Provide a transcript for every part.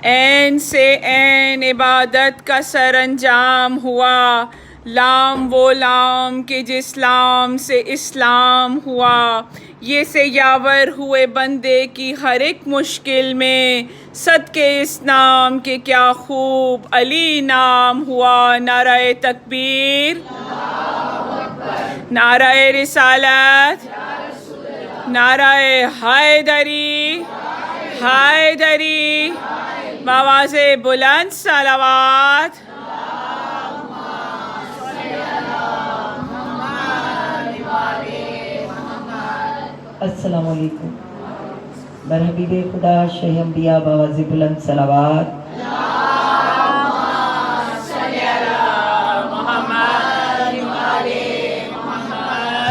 عین سے عین عبادت کا سر انجام ہوا، لام وہ لام کہ جس لام سے اسلام ہوا، یہ سے یاور ہوئے بندے کی ہر ایک مشکل میں، صدقے اس نام کے کیا خوب علی نام ہوا۔ نعرہ تکبیر، نعرہ رسالت، نعرہ حیدری، حیدری، بآواز بلند صلوات۔ السلام علیکم۔ برحبیب خدا شہ انبیاء بآواز بلند صلوات۔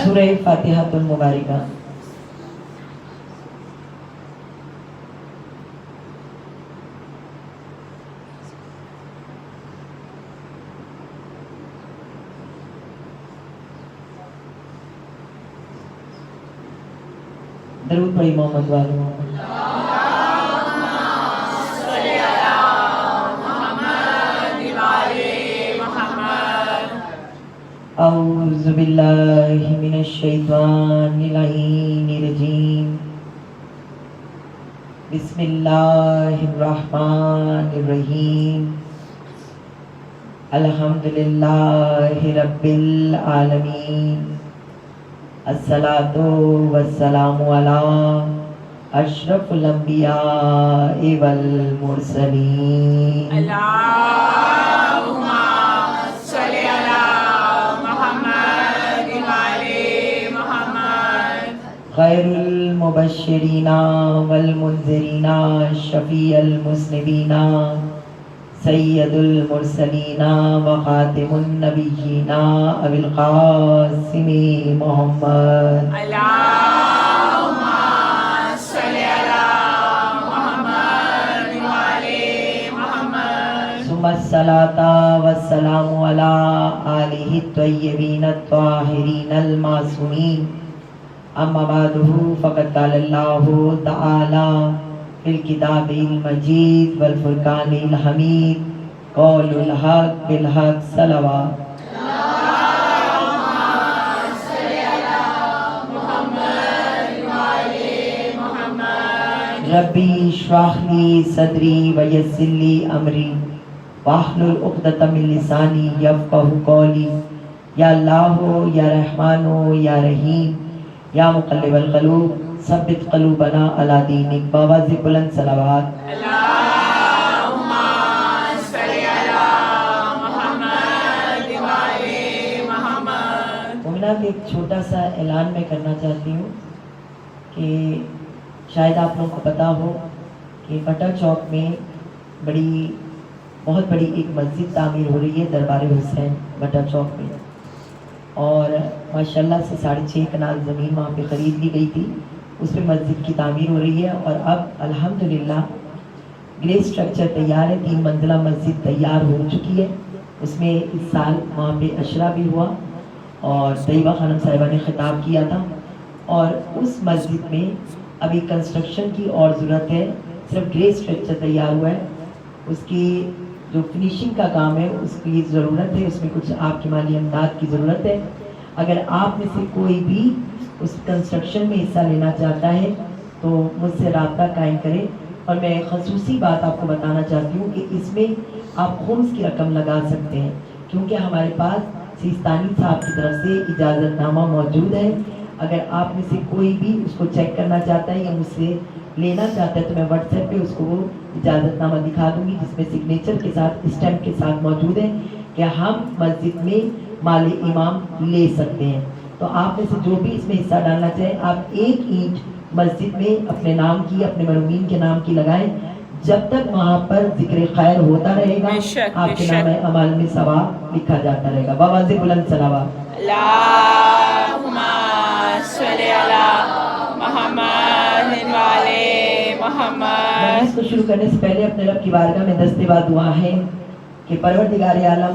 سورہ فاتحہ المبارکہ۔ درود پڑھی محمد وال محمد۔ اعوذ باللہ من الشیطان اللعین الرجیم، بسم اللہ الرحمن الرحیم، الحمدللہ رب العالمین، الصلاۃ والسلام علی اشرف الانبیاء والمرسلین۔ اللہم صلی علی محمد وعلی محمد۔ خیر المبشرین والمنذرین، شفیع المذنبین، سید المرسلین وخاتم النبیین، ابی القاسم محمد۔ اللہم صلی علی محمد وعلی محمد۔ ثم الصلاة والسلام علی آلہ الطیبین الطاہرین المعصومین، اما بعد فقد قال اللہ تعالی فی الکتاب المجید والفرقان الحمید، قول الحق بالحق صلوات۔ ربی اشرح لی صدری ویسر لی امری واحلل عقدۃ من لسانی یفقہوا قولی۔ یا اللہ یا رحمان یا رحیم یا مقلب القلوب ثبت قلوبنا علی دینک، بآواز بلند صلوات۔ اللہم صلی علی محمد وعلی محمد۔ مومنات، ایک چھوٹا سا اعلان میں کرنا چاہتی ہوں کہ شاید آپ لوگوں کو پتا ہو کہ بٹا چوک میں بہت بڑی ایک مسجد تعمیر ہو رہی ہے، دربار حسین بٹا چوک میں، اور ماشاءاللہ سے 6.5 کنال زمین وہاں پہ خرید لی گئی تھی، اس پہ مسجد کی تعمیر ہو رہی ہے، اور اب الحمدللہ گرے اسٹرکچر تیار ہے، 3 منزلہ مسجد تیار ہو چکی ہے۔ اس میں اس سال وہاں پہ عشرہ بھی ہوا اور طیبہ خانم صاحبہ نے خطاب کیا تھا، اور اس مسجد میں ابھی کنسٹرکشن کی اور ضرورت ہے، صرف گرے اسٹرکچر تیار ہوا ہے، اس کی جو فنیشنگ کا کام ہے اس کی ضرورت ہے، اس میں کچھ آپ کی مالی امداد کی ضرورت ہے۔ اگر آپ میں سے کوئی بھی اس کنسٹرکشن میں حصہ لینا چاہتا ہے تو مجھ سے رابطہ قائم کرے، اور میں خصوصی بات آپ کو بتانا چاہتی ہوں کہ اس میں آپ خمس کی رقم لگا سکتے ہیں، کیونکہ ہمارے پاس سیستانی صاحب کی طرف سے اجازت نامہ موجود ہے۔ اگر آپ میں سے کوئی بھی اس کو چیک کرنا چاہتا ہے یا مجھ سے لینا چاہتا ہے تو میں واٹس ایپ پہ اس کو وہ اجازت نامہ دکھا دوں گی، جس میں سگنیچر کے ساتھ اسٹیمپ کے ساتھ موجود ہے کہ ہم مسجد میں مال امام لے سکتے ہیں۔ تو آپ میں سے جو بھی اس میں حصہ ڈالنا چاہے، آپ 1 اینٹ مسجد میں اپنے نام کی، اپنے مرحومین کے نام کی لگائیں، جب تک وہاں پر ذکر خیر ہوتا رہے گا آپ کے نام اعمال میں ثواب لکھا جاتا رہے گا۔ بآواز بلند صلوات۔ اللہم صلی علی محمد وعلی محمد۔ مجلس کو شروع کرنے سے پہلے اپنے رب کی بارگاہ میں دست بعد دعا ہے کہ پروردگار عالم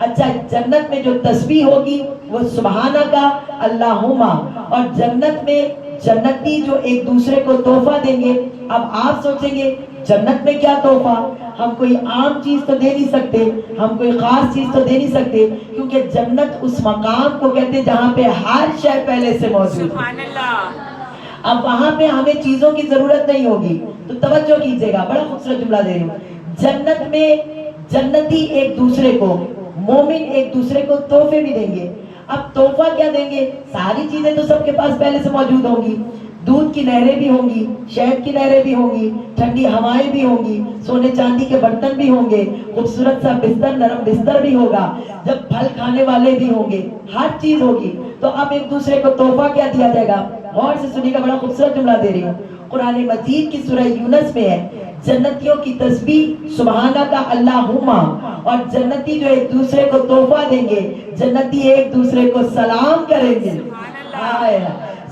اچھا جنت میں جو تسبیح ہوگی وہ سبحانک اللہما، اور جنت میں جنتی جو ایک دوسرے کو تحفہ دیں گے. اب آپ سوچیں گے جنت میں کیا تحفہ، ہم کوئی عام چیز تو دے نہیں سکتے، ہم کوئی خاص چیز تو دے نہیں سکتے، کیونکہ جنت اس مقام کو کہتے ہیں جہاں پہ ہر شے پہلے سے موجود ہے. سبحان اللہ. اب وہاں پہ ہمیں چیزوں کی ضرورت نہیں ہوگی. تو توجہ کیجئے گا، بڑا خوبصورت جملہ دے رہی ہوں. جنت میں جنتی ایک دوسرے کو، مومن ایک دوسرے کو تحفے بھی دیں گے. اب تحفہ کیا دیں گے؟ ساری چیزیں تو سب کے پاس پہلے سے موجود ہوں گی. دودھ کی نہریں بھی ہوں گی، شہد کی نہریں بھی ہوں گی، ٹھنڈی ہوائیں بھی ہوں گی، سونے چاندی کے برتن بھی ہوں گے، خوبصورت سا بستر، نرم بستر بھی ہوگا، جب پھل کھانے والے بھی ہوں گے، ہر چیز ہوگی. تو اب ایک دوسرے کو تحفہ کیا دیا جائے گا؟ غور سے سنیے گا، بڑا خوبصورت جملہ دے رہی ہوں. قرآن مجید کی سورہ یونس میں ہے جنتیوں کی تسبیح سبحانک اللہما، اور جنتی جو ایک دوسرے کو تحفہ دیں گے، جنتی ایک دوسرے کو سلام کریں گے.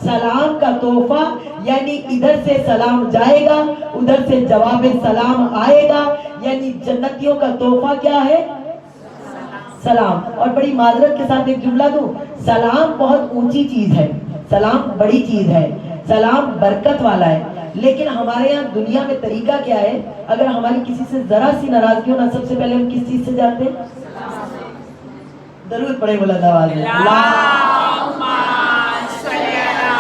سلام کا تحفہ، یعنی ادھر سے سلام جائے گا، ادھر سے جواب سلام آئے گا. یعنی جنتیوں کا تحفہ کیا ہے؟ سلام. اور بڑی معذرت کے ساتھ ایک جملہ دوں، سلام بہت اونچی چیز ہے، سلام بڑی چیز ہے، سلام برکت والا ہے. لیکن ہمارے یہاں دنیا میں طریقہ کیا ہے، اگر ہماری کسی سے ذرا سی ناراضگی ہو نا، سب سے پہلے ہم کس چیز سے جاتے ہیں؟ درود پڑھے بلند آواز میں، اللہم صلی علی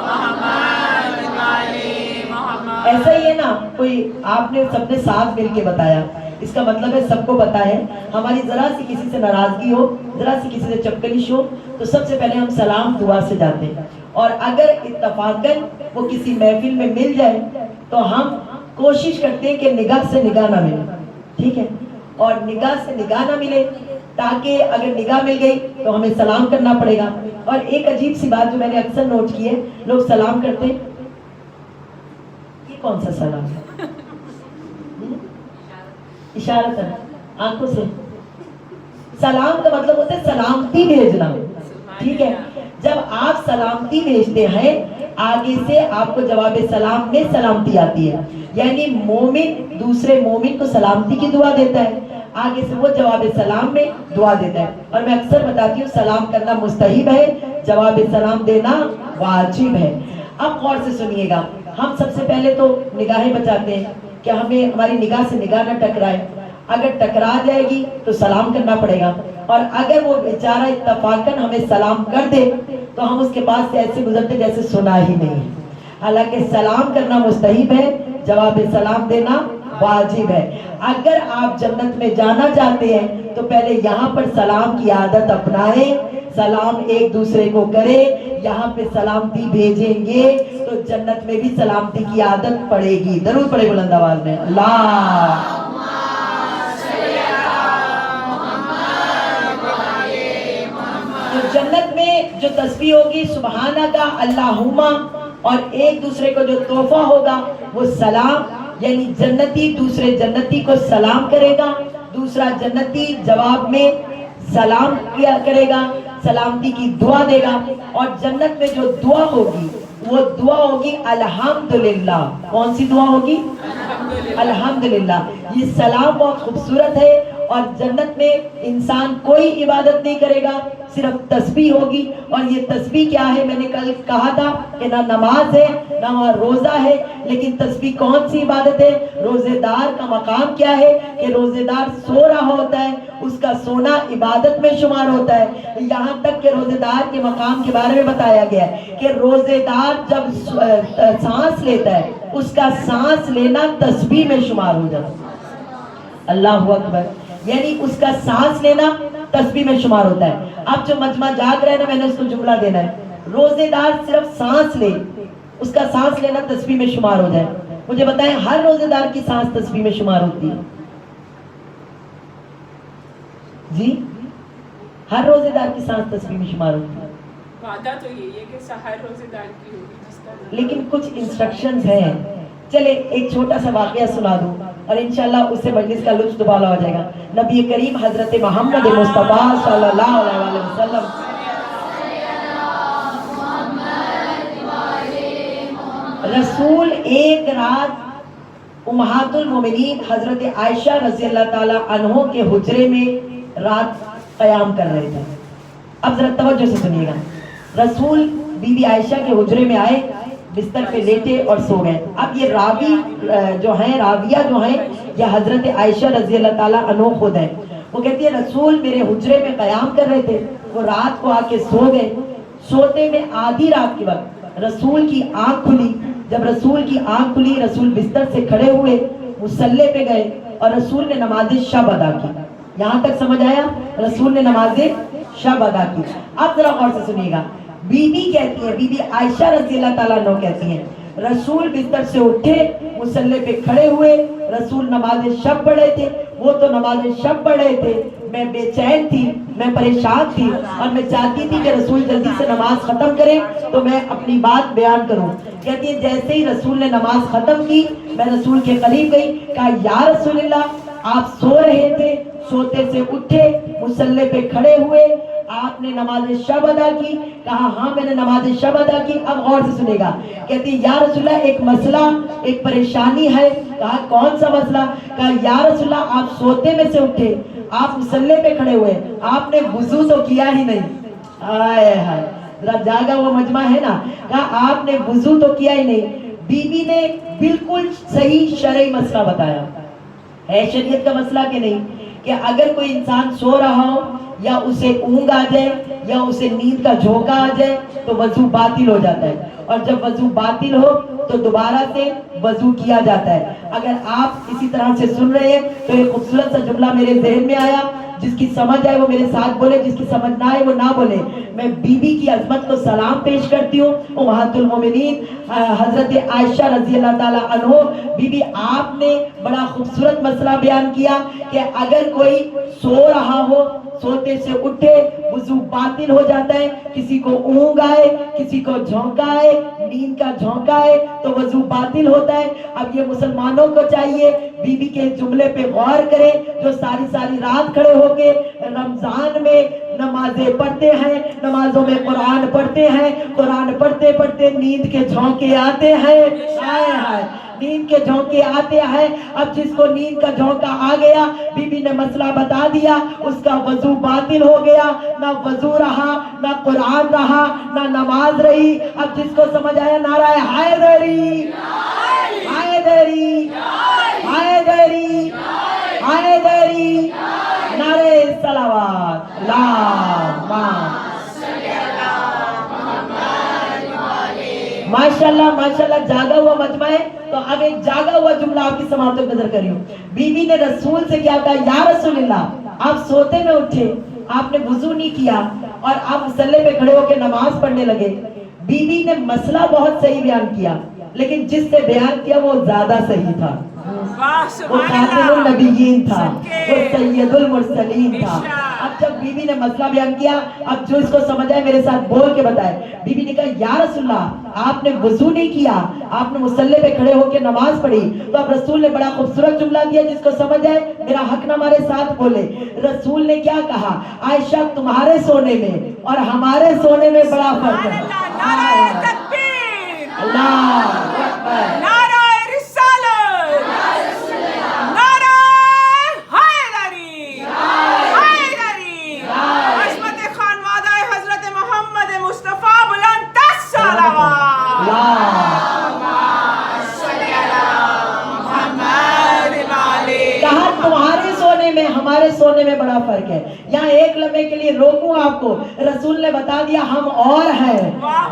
محمد وعلی محمد. ایسا ہی ہے نا. کوئی آپ نے سب نے ساتھ مل کے بتایا، اس کا مطلب ہے سب کو پتا ہے. ہماری ذرا سی کسی سے ناراضگی ہو، ذرا سی کسی سے چپکلش ہو، تو سب سے پہلے ہم سلام دعا سے جاتے ہیں. اور اگر اتفاقاً وہ کسی محفل میں مل جائے تو ہم کوشش کرتے ہیں کہ نگاہ سے نگاہ نہ ملے. ٹھیک ہے؟ اور نگاہ سے نگاہ نہ ملے، تاکہ اگر نگاہ مل گئی تو ہمیں سلام کرنا پڑے گا. اور ایک عجیب سی بات جو میں نے اکثر نوٹ کی ہے، لوگ سلام کرتے ہیں، یہ کون سا سلام ہے؟ اشارتاً، آنکھوں سے. سلام کا مطلب ہوتا ہے سلامتی بھیجنا. ٹھیک ہے؟ جب آپ سلامتی بھیجتے ہیں، آگے سے آپ کو جواب سلام میں سلامتی آتی ہے. یعنی مومن دوسرے مومن کو سلامتی کی دعا دیتا ہے، آگے سے وہ جواب سلام میں دعا دیتا ہے. اور میں اکثر بتاتی ہوں سلام کرنا مستحب ہے، جواب سلام دینا واجب ہے. اب غور سے سنیے گا، ہم سب سے پہلے تو نگاہیں بچاتے ہیں کہ ہمیں ہماری نگاہ سے نگاہ نہ ٹکرائے. اگر ٹکرا جائے گی تو سلام کرنا پڑے گا. اور اگر وہ بیچارہ اتفاقاً ہمیں سلام کر دے تو ہم اس کے پاس سے ایسے گزرتے جیسے سنا ہی نہیں. حالانکہ سلام کرنا مستحب ہے، جواب سلام دینا واجب ہے. اگر آپ جنت میں جانا چاہتے ہیں تو پہلے یہاں پر سلام کی عادت اپنائیں، سلام ایک دوسرے کو کرے، یہاں پہ سلامتی بھیجیں گے تو جنت میں بھی سلامتی کی عادت پڑے گی. درود پڑھے بلند آواز میں، اللہ. تو جنت میں جو تسبیح ہوگی سبحانک اللہما، اور ایک دوسرے کو جو تحفہ ہوگا وہ سلام. یعنی جنتی دوسرے جنتی کو سلام کرے گا، دوسرا جنتی جواب میں سلام کیا کرے گا، سلامتی کی دعا دے گا. اور جنت میں جو دعا ہوگی وہ دعا ہوگی الحمدللہ. کون سی دعا ہوگی؟ الحمدللہ. یہ سلام بہت خوبصورت ہے. اور جنت میں انسان کوئی عبادت نہیں کرے گا، صرف تسبیح ہوگی. اور یہ تسبیح کیا ہے؟ میں نے کل کہا تھا کہ نہ نماز ہے نہ روزہ ہے، لیکن تسبیح کون سی عبادت ہے؟ روزے دار کا مقام کیا ہے کہ روزے دار سو رہا ہوتا ہے، اس کا سونا عبادت میں شمار ہوتا ہے. یہاں تک کہ روزے دار کے مقام کے بارے میں بتایا گیا ہے کہ روزے دار جب سانس لیتا ہے اس کا سانس لینا تسبیح میں شمار ہو جاتا ہے. اللہ اکبر. یعنی اس کا سانس لینا تسبیح میں شمار ہوتا ہے. اب جو مجمع جاگ رہا ہے نا، میں نے اس کو جملہ دینا ہے، روزے دار صرف سانس لے، اس کا سانس لینا تسبیح میں شمار ہو جائے. مجھے بتائیں ہر روزے دار کی سانس تسبیح میں شمار ہوتی ہے؟ جی، ہر روزے دار کی سانس تسبیح میں شمار ہوتی ہے. وعدہ تو یہی ہے کہ ہر روزے دار کی ہوگی جس کا، لیکن کچھ انسٹرکشنز ہیں. چلے ایک چھوٹا سا واقعہ سنا دوں اور انشاءاللہ اس سے مجلس کا لطف دوبالا ہو جائے گا. نبی کریم حضرت محمد مصطفیٰ صلی اللہ علیہ وسلم رسول ایک رات امہات المومنین حضرت عائشہ رضی اللہ تعالی عنہ کے حجرے میں رات قیام کر رہے تھے. اب ذرا توجہ سے سنیے گا. رسول بی بی عائشہ کے حجرے میں آئے, بستر پہ لیٹے اور سو گئے. اب یہ راوی جو ہیں, راویہ جو ہیں, یہ حضرت عائشہ رضی اللہ تعالیٰ عنہ خود ہیں. وہ کہتی ہے رسول میرے حجرے میں قیام کر رہے تھے, وہ رات کو آ کے سو گئے. سوتے میں آدھی رات کے وقت رسول کی آنکھ کھلی. جب رسول کی آنکھ کھلی, رسول بستر سے کھڑے ہوئے, مصلی پہ گئے اور رسول نے نماز شب ادا کی. یہاں تک سمجھ آیا؟ رسول نے نماز شب ادا کی. اب ذرا غور سے سنیے گا. بی بی کہتی ہے, بی بی عائشہ رضی اللہ تعالیٰ عنہ کہتی ہیں رسول بستر سے اٹھے, مصلی پہ کھڑے ہوئے, رسول نماز شب پڑھ رہے تھے. وہ تو نماز شب پڑھ رہے تھے, میں بے چین تھی, میں پریشان تھی, اور میں چاہتی تھی کہ رسول جلدی سے نماز ختم کریں تو میں اپنی بات بیان کروں. کہتی ہے جیسے ہی رسول نے نماز ختم کی, میں رسول کے قریب گئی, کہا یا رسول اللہ, آپ سو رہے تھے, سوتے سے اٹھے, مصلی پہ کھڑے ہوئے, آپ نے نماز شب ادا کی. کہا ہاں میں نے نماز شب ادا کی. اب غور سے سنے گا. کہتی یا رسول اللہ ایک مسئلہ, ایک پریشانی ہے. کہا کون سا مسئلہ؟ کہا یا رسول اللہ آپ سوتے میں سے اٹھے, آپ مصلی پہ کھڑے ہوئے, آپ نے وضو تو کیا ہی نہیں. آئے ہائے, ذرا جاگا وہ مجمع ہے نا. کہا آپ نے وضو تو کیا ہی نہیں. بی بی نے بالکل صحیح شرعی مسئلہ بتایا. ہے شریعت کا مسئلہ کہ نہیں, کہ اگر کوئی انسان سو رہا ہو, یا اسے اونگ آ جائے, یا اسے نیند کا جھونکا آ جائے, تو وضو باطل ہو جاتا ہے. اور جب وضو باطل ہو تو دوبارہ سے وضو کیا جاتا ہے. اگر آپ اسی طرح سے سن رہے ہیں تو ایک خوبصورت سا جملہ میرے ذہن میں آیا, جس کی سمجھ آئے وہ میرے ساتھ بولے, جس کی سمجھ نہ آئے وہ نہ بولے. میں بی بی کی عظمت کو سلام پیش کرتی ہوں, امہات المومنین حضرت عائشہ رضی اللہ تعالیٰ عنہ. بی بی آپ نے بڑا خوبصورت مسئلہ بیان کیا کہ اگر کوئی سو رہا ہو, سوتے سے اٹھے, وضو باطل ہو جاتا ہے. کسی کو اونگ آئے, کسی کو جھونکا آئے, نیند کا جھونکا آئے, تو وضو باطل ہوتا ہے. اب یہ مسلمانوں کو چاہیے بی بی کے جملے پہ غور کریں, جو ساری رات کھڑے ہو کے رمضان میں نمازیں پڑھتے ہیں, نمازوں میں قرآن پڑھتے ہیں, قرآن پڑھتے پڑھتے نیند کے جھونکے آتے ہیں. ہائے ہائے, نیند کے جھونکے آتے ہیں. اب جس کو نیند کا جھونکا آ گیا, بی بی نے مسئلہ بتا دیا, اس کا وضو باطل ہو گیا. نہ وضو رہا, نہ قرآن رہا, نہ نماز رہی. اب جس کو سمجھ آیا نعرہ حیدری, حیدری, حیدری, حیدری, نعرہ صلوات, اللہم ماشاءاللہ ماشاءاللہ. جاگا ہوا مجمع ہے, تو اب ایک جاگا ہوا جملہ آپ کی سماعتوں پہ نظر کری ہوں. بی بی نے رسول سے کیا کہا, یا رسول اللہ آپ سوتے میں اٹھے, آپ نے وضو نہیں کیا, اور آپ مصلی پہ کھڑے ہو کے نماز پڑھنے لگے. بی بی نے مسئلہ بہت صحیح بیان کیا, لیکن جس سے بیان کیا وہ زیادہ صحیح تھا. وہ خاتم النبیین تھا, وہ سید المرسلین تھا. اب جب بی بی نے مسئلہ بیان کیا, اب جو اس کو سمجھ آئے میرے ساتھ بول کے بتائے. بی بی نے کہا یا رسول اللہ آپ نے وضو نہیں کیا, آپ نے مصلی پہ کھڑے ہو کے نماز پڑھی. تو اب رسول نے بڑا خوبصورت جملہ دیا, جس کو سمجھ آئے میرا حق نہ ہمارے ساتھ بولے. رسول نے کیا کہا, عائشہ تمہارے سونے میں اور ہمارے سونے میں بڑا فرق ہے. اللہ اکبر, ہمارے سونے میں بڑا فرق ہے. یہاں ایک لمحے کے لیے روکوں آپ کو. رسول نے بتا دیا ہم اور ہیں,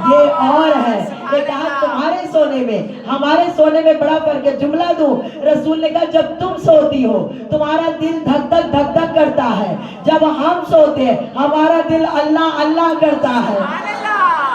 یہ اور ہے. یہ کہا تمہارے سونے میں ہمارے سونے میں بڑا فرق ہے. جملہ دوں, رسول نے کہا جب تم سوتی ہو تمہارا دل دھک دھک دھک دھک کرتا ہے, جب ہم سوتے ہیں ہمارا دل اللہ اللہ کرتا ہے.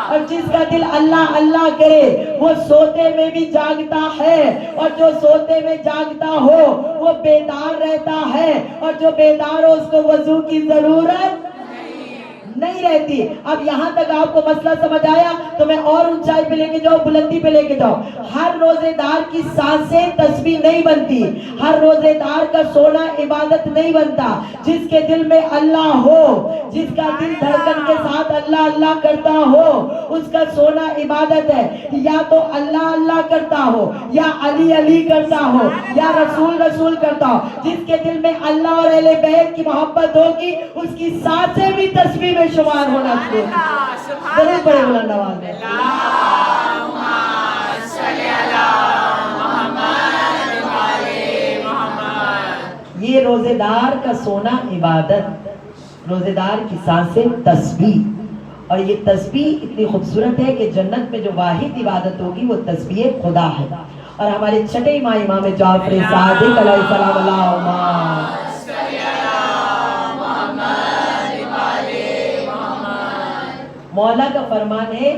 اور جس کا دل اللہ اللہ کرے وہ سوتے میں بھی جاگتا ہے, اور جو سوتے میں جاگتا ہو وہ بیدار رہتا ہے, اور جو بیدار ہو اس کو وضو کی ضرورت نہیں رہتی. اب یہاں تک آپ کو مسئلہ سمجھ آیا تو میں اور اونچائی پہ لے کے جاؤ, بلندی پہ لے کے جاؤ. ہر روزے دار کی سانسیں تسبیح نہیں بنتی, ہر روزے دار کا سونا عبادت نہیں بنتا. جس کے دل میں اللہ ہو, جس کا دل دھڑکن کے ساتھ اللہ اللہ کرتا ہو, اس کا سونا عبادت ہے. یا تو اللہ اللہ کرتا ہو, یا علی علی کرتا ہو, یا رسول رسول کرتا ہو. جس کے دل میں اللہ اور اہل بیت کی محبت ہوگی, اس کی سانسیں بھی تسبیح میں شمار ہونا چاہیے. ضرور پڑھے بلند آواز میں. یہ روزے دار کا سونا عبادت, روزے دار کی سانسیں تسبیح. اور یہ تسبیح اتنی خوبصورت ہے کہ جنت میں جو واحد عبادت ہوگی وہ تسبیح خدا ہے. اور ہمارے چھٹے امام جعفر صادق علیہ السلام اللہم مولا کا فرمان ہے,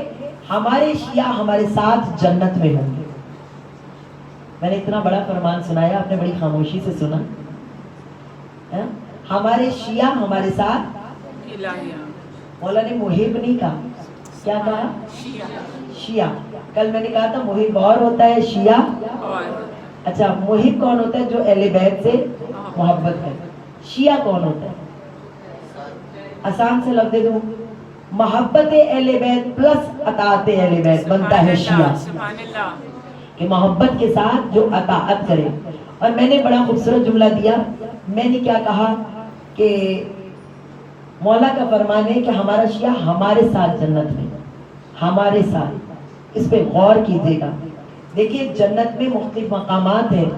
ہمارے شیعہ ہمارے ساتھ جنت میں ہوں گے. میں نے اتنا بڑا فرمان سنایا, آپ نے بڑی خاموشی سے سنا. ہمارے شیعہ ہمارے ساتھ, مولا نے محب نہیں کہا, کیا کہا؟ شیعہ. کل میں نے کہا تھا محب اور ہوتا ہے, شیعہ. اچھا, محب کون ہوتا ہے؟ جو اہل بیت سے محبت ہے. شیعہ کون ہوتا ہے؟ آسان سے لفظ دوں, محبت اہل بیت پلس اطاعت اہل بیت بنتا ہے شیعہ. کہ محبت کے ساتھ جو اطاعت کرے. اور میں نے بڑا خوبصورت جملہ دیا, میں نے کیا کہا کہ مولا کا فرمان ہے کہ ہمارا شیعہ ہمارے ساتھ جنت میں, ہمارے ساتھ. اس پہ غور کیجیے گا. دیکھیے جنت میں مختلف مقامات ہیں,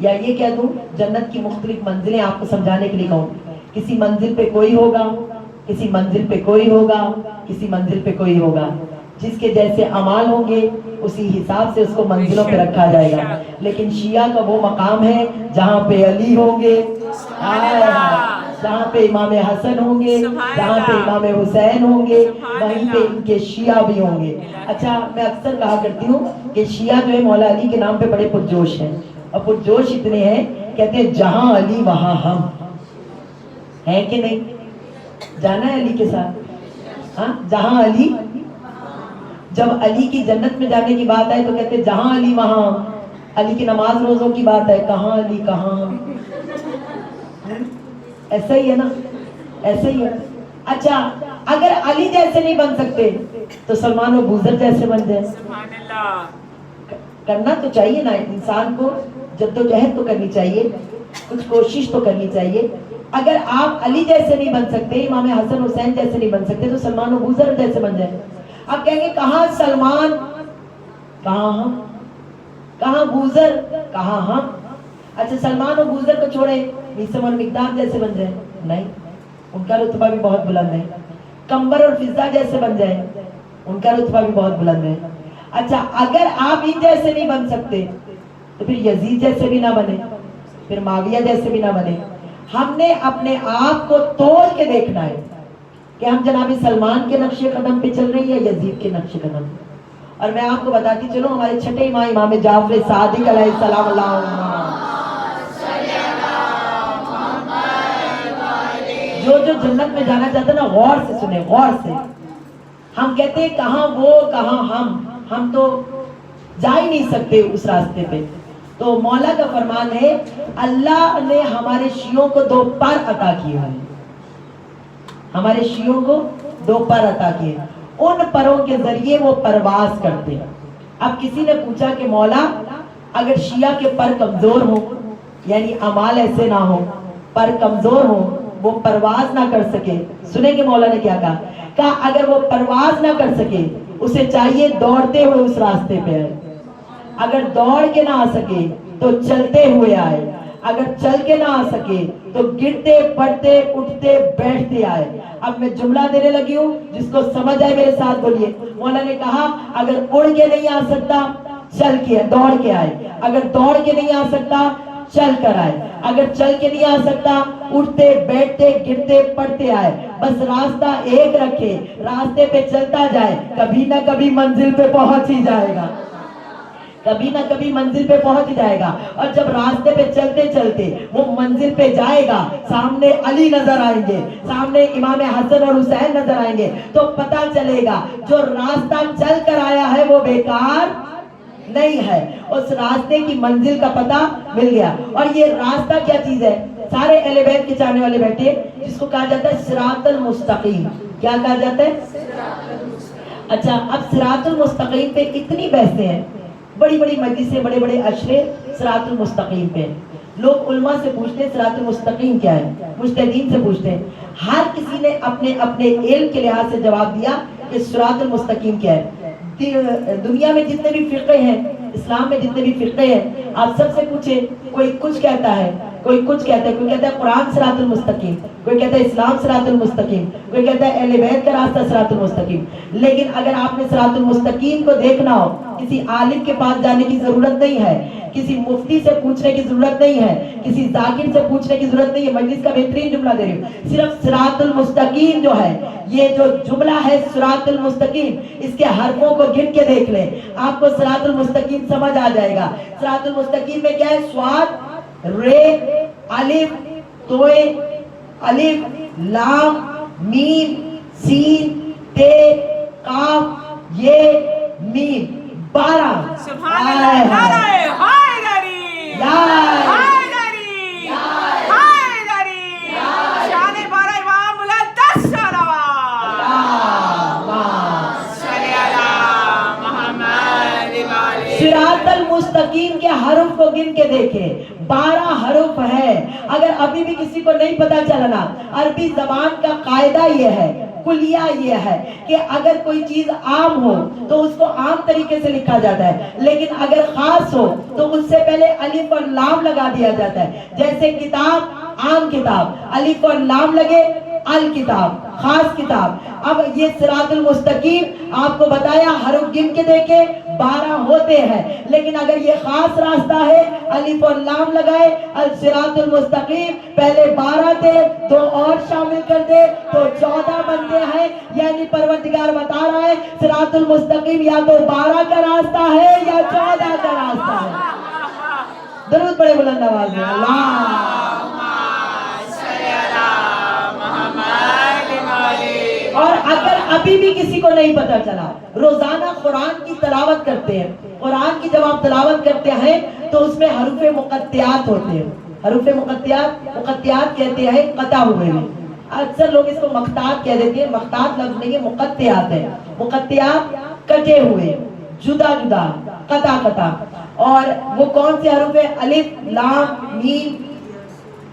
یا یہ کہہ دوں جنت کی مختلف منزلیں آپ کو سمجھانے کے لیے کہوں. کسی منزل پہ کوئی ہوگا, کسی منزل پہ کوئی ہوگا, کسی منزل پہ کوئی ہوگا. جس کے جیسے اعمال ہوں گے اسی حساب سے اس کو منزلوں پہ رکھا جائے گا. لیکن شیعہ کا وہ مقام ہے جہاں پہ علی ہوں گے, جہاں پہ امام حسن ہوں گے, جہاں پہ امام حسین ہوں گے, وہیں پہ ان کے شیعہ بھی ہوں گے. اچھا, میں اکثر کہا کرتی ہوں کہ شیعہ جو ہے مولا علی کے نام پہ بڑے پرجوش ہیں. اور پرجوش اتنے ہیں, کہتے ہیں جہاں علی وہاں ہم. ہے کہ نہیں؟ جانا ہے علی کے ساتھ. ہاں, جہاں علی, جب علی کی جنت میں جانے کی بات آئے تو کہتے ہیں جہاں علی وہاں. علی کی نماز روزوں کی بات ہے, کہاں علی کہاں ہم. ایسا ہی ہے نا, ایسا ہی ہے. اچھا, اگر علی جیسے نہیں بن سکتے تو سلمان و بوذر جیسے بن جائیں. کرنا تو چاہیے نا انسان کو, جدوجہد تو کرنی چاہیے, کچھ کوشش تو کرنی چاہیے. اگر آپ علی جیسے نہیں بن سکتے, امام حسن حسین جیسے نہیں بن سکتے, تو سلمان و بوذر جیسے بن جائیں. آپ کہیں گے کہاں سلمان, کہاں ہم, کہاں بوذر, کہاں ہم. اچھا, سلمان و بوذر کو چھوڑے, میثم اور مقداد جیسے بن جائیں. نہیں, ان کا رتبہ بھی بہت بلند ہے. کمبر اور فضہ جیسے بن جائیں, ان کا رتبہ بھی بہت بلند ہے. اچھا, اگر آپ ان جیسے نہیں بن سکتے تو پھر یزید جیسے بھی نہ بنے, پھر معاویہ جیسے بھی نہ بنے. ہم نے اپنے آپ کو توڑ کے دیکھنا ہے کہ ہم جناب سلمان کے نقش قدم پہ چل رہے ہیں یا یزید کے نقش قدم. اور میں آپ کو بتاتی چلو, ہمارے چھٹے امام جعفر صادق علیہ السلام اللہم جو جنت میں جانا چاہتے ہیں نا, غور سے سنیں, غور سے. ہم کہتے ہیں کہاں وہ کہاں ہم تو جا ہی نہیں سکتے اس راستے پہ. تو مولا کا فرمان ہے, اللہ نے ہمارے شیعوں کو 2 پر عطا کیے ہیں, ہمارے شیعوں کو 2 پر عطا کیے. ان پروں کے ذریعے وہ پرواز کرتے ہیں. اب کسی نے پوچھا کہ مولا اگر شیعہ کے پر کمزور ہوں, یعنی اعمال ایسے نہ ہوں, پر کمزور ہوں, وہ پرواز نہ کر سکے, سنیں گے مولا نے کیا کہا اگر وہ پرواز نہ کر سکے اسے چاہیے دوڑتے ہوئے اس راستے پہ آئے. اگر دوڑ کے نہ آ سکے تو چلتے ہوئے آئے. اگر چل کے نہ آ سکے تو گرتے پڑتے اٹھتے بیٹھتے آئے. اب میں جملہ دینے لگی ہوں, جس کو سمجھ آئے میرے ساتھ بولیے. مولا نے کہا اگر اڑ کے نہیں آ سکتا چل کے دوڑ کے آئے, اگر دوڑ کے نہیں آ سکتا چل کر آئے, اگر چل کے نہیں آ سکتا اٹھتے بیٹھتے گرتے پڑتے آئے. بس راستہ ایک رکھے, راستے پہ چلتا جائے, کبھی نہ کبھی منزل پہ پہنچ ہی جائے گا. کبھی نہ کبھی منزل پہ پہنچ جائے گا. اور جب راستے پہ چلتے چلتے وہ منزل پہ جائے گا, سامنے علی نظر آئیں گے, سامنے امام حسن اور حسین نظر آئیں گے, تو پتہ چلے گا جو راستہ چل کر آیا ہے وہ بیکار نہیں ہے, اس راستے کی منزل کا پتہ مل گیا. اور یہ راستہ کیا چیز ہے؟ سارے اہل بیت کے چاہنے والے بیٹھے, جس کو کہا جاتا ہے صراط المستقیم. کیا کہا جاتا ہے؟ اچھا, اب صراط المستقیم پہ اتنی بحثیں ہیں, بڑی بڑی مجلسیں, بڑے بڑے اشرے صراط المستقیم پہ. لوگ علماء سے پوچھتے ہیں صراط المستقیم کیا ہے, مجتہدین سے پوچھتے ہیں, ہر کسی نے اپنے اپنے علم کے لحاظ سے جواب دیا کہ صراط المستقیم کیا ہے. دنیا میں جتنے بھی فرقے ہیں, اسلام میں جتنے بھی فرقے ہیں, آپ سب سے پوچھیں, کوئی کچھ کہتا ہے, کوئی کچھ کہتا ہے, کوئی کہتا ہے قرآن صراط المستقیم, کوئی کہتا ہے اسلام صراط المستقیم, کوئی کہتا ہے اہل بیت کا راستہ صراط المستقیم. لیکن اگر آپ نے صراط المستقیم کو دیکھنا ہو, کسی عالم کے پاس جانے کی ضرورت نہیں ہے, کسی مفتی سے پوچھنے کی ضرورت نہیں ہے, کسی ذاکر سے پوچھنے کی ضرورت نہیں ہے. مجلس کا بہترین جملہ دے رہی ہوں, صرف صراط المستقیم جو ہے, یہ جو جملہ ہے صراط المستقیم, اس کے حرفوں کو گن کے دیکھ لیں, آپ کو صراط المستقیم سمجھ آ جائے گا. صراط المستقیم میں کیا ہے؟ صاد, رے, الف, توئے, الف, لام, میم, سین, تے, قاف, یہ, میم, 12. سبحان اللہ. نعرہ حیدری, حیدری, حیدری, شان 12 امام بلند دست شانوار. صلی علی محمد وآلہ. صراط المستقیم کے حرف کو گن کے دیکھیں, 12 حرف ہے. اگر ابھی بھی کسی کو نہیں پتا چلنا, عربی زبان کا قاعدہ یہ ہے, کلیہ یہ ہے کہ اگر کوئی چیز عام ہو تو اس کو عام طریقے سے لکھا جاتا ہے, لیکن اگر خاص ہو تو اس سے پہلے الف اور لام لگا دیا جاتا ہے. جیسے کتاب, عام کتاب, الف اور لام لگے, الکتاب, خاص کتاب. اب یہ صراط المستقیم آپ کو بتایا, حرف گن کے دیکھیں 12 ہوتے ہیں, لیکن اگر یہ خاص راستہ ہے, الف اور لام لگائے, الصراط المستقیم, پہلے 12 تھے, 2 اور شامل کر دے تو 14 بنتے ہیں. یعنی پروردگار بتا رہا ہے صراط المستقیم یا تو 12 کا راستہ ہے یا 14 کا راستہ ہے. درود پڑھے بلند آواز میں, اللہ. اور اگر ابھی بھی کسی کو نہیں پتا چلا, روزانہ قرآن کی تلاوت کرتے ہیں, قرآن کی جب آپ تلاوت کرتے ہیں تو اس میں حروف مقطعات ہوتے ہیں. حروف مقطعات کہتے ہیں قطع ہوئے ہیں. اکثر لوگ اس کو مقطعات کہہ دیتے ہیں, مقطعات لفظ نہیں ہے, مقطعات ہے. مقطعات کٹے ہوئے, جدا جدا, قطع قطع. اور وہ کون سے حروف ہیں؟ الف, لام, میم,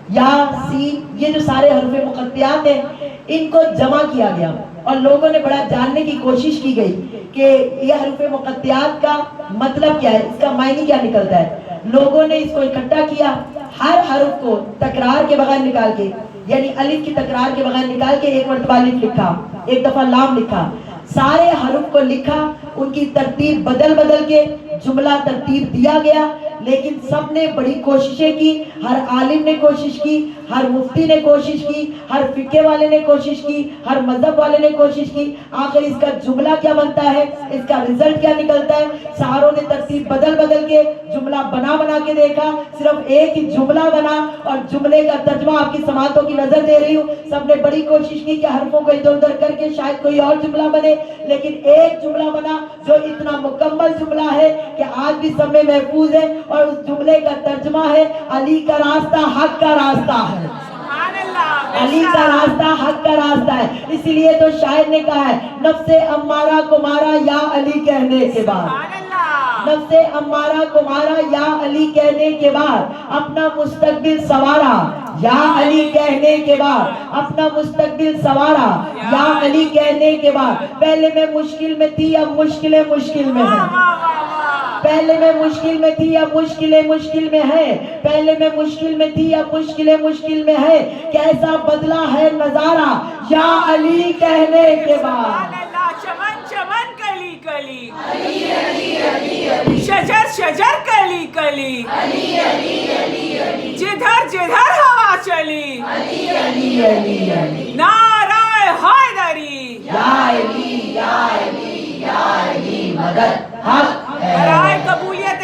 یا, سین, یہ جو سارے حروف مقطعات ہیں, ان کو جمع کیا گیا اور لوگوں نے بڑا جاننے کی کوشش کی گئی کہ یہ حروف مقطعات کا مطلب کیا ہے, اس کا معنی کیا نکلتا ہے. لوگوں نے اس کو اکٹھا کیا, ہر حرف کو تکرار کے بغیر نکال کے, یعنی الف کی تکرار کے بغیر نکال کے ایک مرتبہ الف لکھا, ایک دفعہ لام لکھا, سارے حروف کو لکھا, ان کی ترتیب بدل بدل کے جملہ ترتیب دیا گیا. لیکن سب نے بڑی کوششیں کی, ہر عالم نے کوشش کی, ہر مفتی نے کوشش کی, ہر فقہ والے نے کوشش کی, ہر مذہب والے نے کوشش کی. آخر اس کا جملہ کیا بنتا ہے, اس کا رزلٹ کیا نکلتا ہے؟ ساروں نے ترتیب بدل بدل کے جملہ بنا بنا کے دیکھا, صرف ایک ہی جملہ بنا. اور جملے کا ترجمہ آپ کی سماعتوں کی نظر دے رہی ہوں, سب نے بڑی کوشش کی کہ حرفوں کو ادھر ادھر کر کے شاید کوئی اور جملہ بنے, لیکن ایک جملہ بنا جو اتنا مکمل جملہ ہے کہ آج بھی سب میں محفوظ ہے. اور اس جملے کا ترجمہ ہے علی کا راستہ حق کا راستہ ہے. علی کا راستہ حق کا راستہ ہے. اسی لیے تو شاعر نے کہا ہے, نفس امارہ کو مارا یا علی کہنے کے بعد, نفس امارہ کو مارا یا علی کہنے کے بعد, اپنا مستقبل سوارا یا علی کہنے کے بعد, اپنا مستقبل سوارا یا علی کہنے کے بعد. پہلے میں مشکل میں تھی, اب مشکلیں مشکل میں ہیں. پہلے میں مشکل میں تھی, اب مشکلیں مشکل میں ہے. پہلے میں مشکل میں تھی, اب مشکلیں مشکل میں ہے. کیسا بدلا ہے نظارہ یا علی کہنے کے بعد. چمن چمن کلی کلی, شجر شجر کلی کلی, جدھر جدھر ہوا چلی, نعرہ حیدری, یا علی یا علی یا علی مدد حق ہے. برائے قبولیت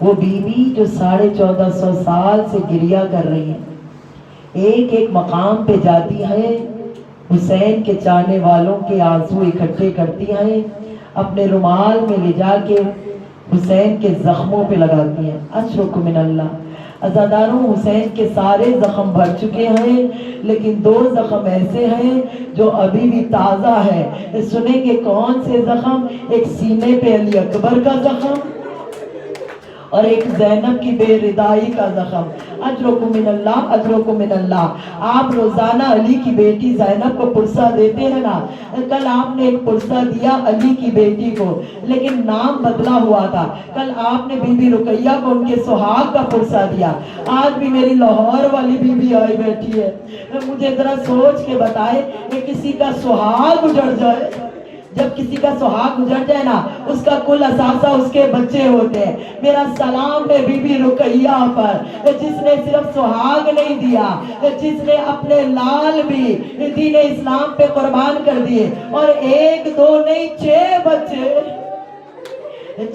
وہ بیوی جو 1450 سال سے گریہ کر رہی ہیں، ایک ایک مقام پہ جاتی ہیں، حسین کے چاہنے والوں کے آنسو اکٹھے کرتی ہیں، اپنے رومال میں لے جا کے حسین کے زخموں پہ لگاتی ہیں. اشرک من اللہ. عزاداروں، حسین کے سارے زخم بھر چکے ہیں، لیکن 2 زخم ایسے ہیں جو ابھی بھی تازہ ہے. سنیں گے کون سے زخم؟ ایک سینے پہ علی اکبر کا زخم اور ایک زینب کی بے ردائی کا زخم. اجرکم من اللہ، اجرکم من اللہ. آپ روزانہ علی کی بیٹی زینب کو پرسہ دیتے ہیں نا. کل آپ نے ایک پرسہ دیا علی کی بیٹی کو، لیکن نام بدلا ہوا تھا. کل آپ نے بی بی رقیہ کو ان کے سہاگ کا پرسہ دیا. آج بھی میری لاہور والی بی بی آئی بیٹھی ہے. مجھے ذرا سوچ کے بتائے کہ کسی کا سہاگ اجڑ جائے، جب کسی کا سہاگ اجڑ جائے نا، اس کا کل اثاثہ اس کے بچے ہوتے ہیں. میرا سلام ہے بی بی رقیہ پر، جس نے صرف سہاگ نہیں دیا، جس نے اپنے لال بھی دین اسلام پہ قربان کر دیے، اور 1 2 نہیں 6 بچے.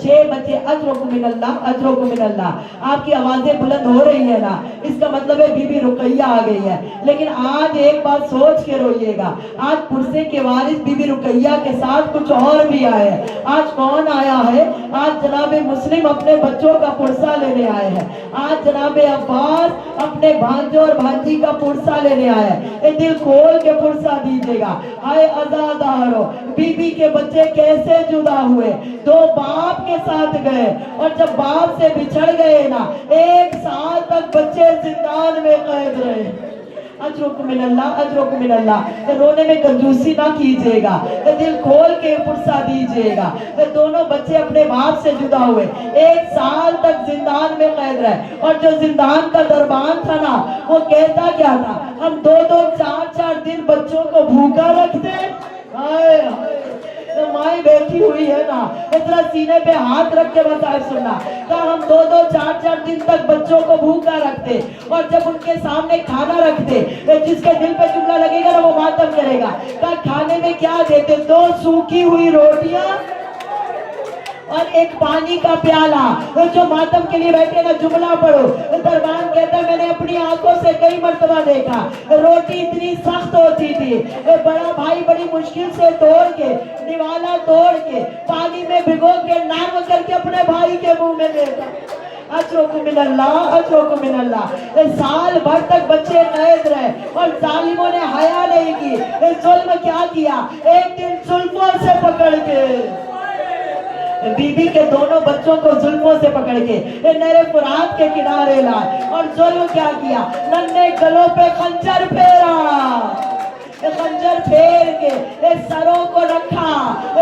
6 بچے. اجرکم من اللہ، اجرکم من اللہ. آپ کی آوازیں بلند ہو رہی ہیں نا، اس کا مطلب ہے بی بی رقیہ آ گئی ہے. لیکن آج ایک بات سوچ کے روئیے گا، آج پرسے کے وارث بی بی رقیہ کے ساتھ کچھ اور بھی آئے ہیں. آج کون آیا ہے؟ آج جناب مسلم اپنے بچوں کا پرسہ لینے آئے ہیں. آج جناب عباس اپنے بھانجوں اور بھانجی کا پرسہ لینے آئے ہیں. دل کھول کے پرسہ دیجیے گا. ہائے عزادارو، بی بی کے بچے کیسے جدا ہوئے؟ 2 باپ کے ساتھ گئے، اور جب باپ سے بچھڑ گئے نا، 1 سال تک بچے زندان میں قید رہے. اجرکم من اللہ، اجرکم من اللہ. رونے میں کنجوسی نہ کیجیے گا، دل کھول کے پرسہ دیجیے گا. دونوں بچے اپنے باپ سے جدا ہوئے، 1 سال تک زندان میں قید رہے. اور جو زندان کا دربان تھا نا، وہ کہتا کیا تھا؟ ہم 2 2 4 4 دن بچوں کو بھوکا رکھتے. ہائے مائیں بیٹھی ہوئی ہے نا، اتنا سینے پہ ہاتھ رکھ کے بتائے سننا، کہ ہم 2 2 4 4 دن تک بچوں کو بھوکا رکھتے، اور جب ان کے سامنے کھانا رکھتے، جس کے دل پہ جملہ لگے گا نا وہ ماتم کرے گا. کہ کھانے میں کیا دیتے؟ 2 سوکھی ہوئی روٹیاں اور 1 پانی کا پیالہ. جو ماتم کے لیے بیٹھے نا، جملہ پڑھو. دربان کہتا ہے میں نے اپنی آنکھوں سے کئی مرتبہ دیکھا، روٹی اتنی سخت ہوتی تھی، بڑا بھائی بڑی مشکل سے توڑ کے، نوالا توڑ کے، پانی میں بھگو کے، نرم کر کے اپنے بھائی کے منہ میں دیتا. اجرکم من اللہ، اجرکم من اللہ. سال بھر تک بچے قید رہے، اور ظالموں نے حیا نہیں کی. ظلم کیا کیا؟ ایک دن زلفوں سے پکڑ کے، بی بی کے دونوں بچوں کو زلفوں سے پکڑ کے نہر فرات کے کنارے لائے، اور ظلم کیا کیا؟ ننھے گلوں پہ خنجر پھیرا. خنجر پھیر کے سروں کو رکھا،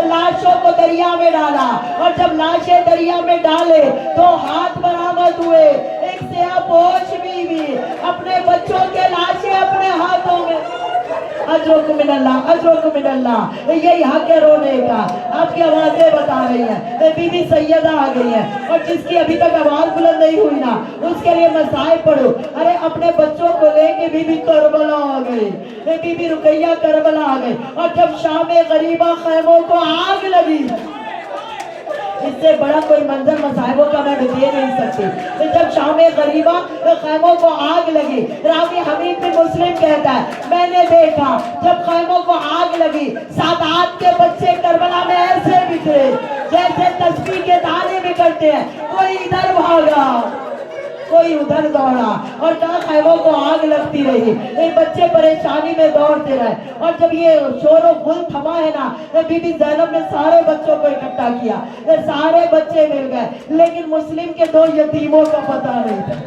لاشوں کو دریا میں ڈالا، اور جب لاشیں دریا میں ڈالے تو ہاتھ برآمد ہوئے. ایک سیاہ پوش بیوی اپنے بچوں کے لاشیں اپنے ہاتھوں میں. اجرکم من اللہ، اجرکم من اللہ. یہی حق ہے رونے کا. آپ کی آوازیں بتا رہی ہیں. بی بی سیدہ آ گئی ہے، اور جس کی ابھی تک آواز بلند نہیں ہوئی نا، اس کے لیے مصائب پڑھو. ارے اپنے بچوں کو لے کے بی بی کربلا آ گئی، بی بی رقیہ کربلا آ گئی. اور جب شام غریبہ خیموں کو آگ لگی، اس سے بڑا کوئی منظر مصائبوں کا میں دے نہیں سکتی. جب شام غریبہ خیموں کو آگ لگی، راوی حبیب بن مسلم کہتا ہے میں نے دیکھا جب خیموں کو آگ لگی، 7 8 کے بچے کربلا میں ایسے بکھرے جیسے تسبیح کے دانے بکھرتے ہیں. کوئی ادھر بھاگا، کوئی ادھر دوڑا، اور کہاں خیموں کو آگ لگتی رہی. بچے پریشانی میں دوڑتے رہے. اور جب یہ شور و غل تھما ہے نا، بی بی زینب نے سارے بچوں کو اکٹھا کیا، سارے بچے مل گئے. لیکن مسلم کے 2 یتیموں کا پتہ نہیں تھا،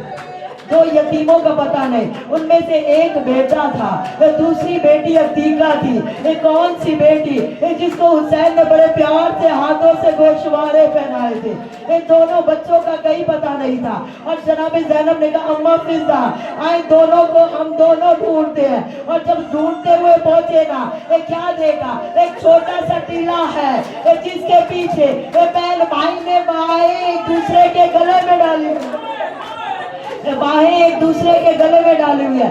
2 یتیموں کا پتہ نہیں. ان میں سے ایک بیٹا تھا، دوسری بیٹی عتیقہ تھی. کون سی بیٹی؟ جس کو حسین نے بڑے پیار سے ہاتھوں سے گوشوارے پہنائے تھے. ان دونوں بچوں کا کہیں پتہ نہیں تھا. اور جناب زینب نے کہا اماں فضہ آئیں، دونوں کو ہم دونوں ڈھونڈتے ہیں. اور جب ڈھونڈتے ہوئے پہنچے نا، کیا دیکھا؟ ایک چھوٹا سا ٹیلا ہے، جس کے پیچھے بہن بھائی نے باہیں ایک دوسرے کے گلے میں ڈالی، باہیں ایک دوسرے کے گلے میں ڈالی ہوئی ہے.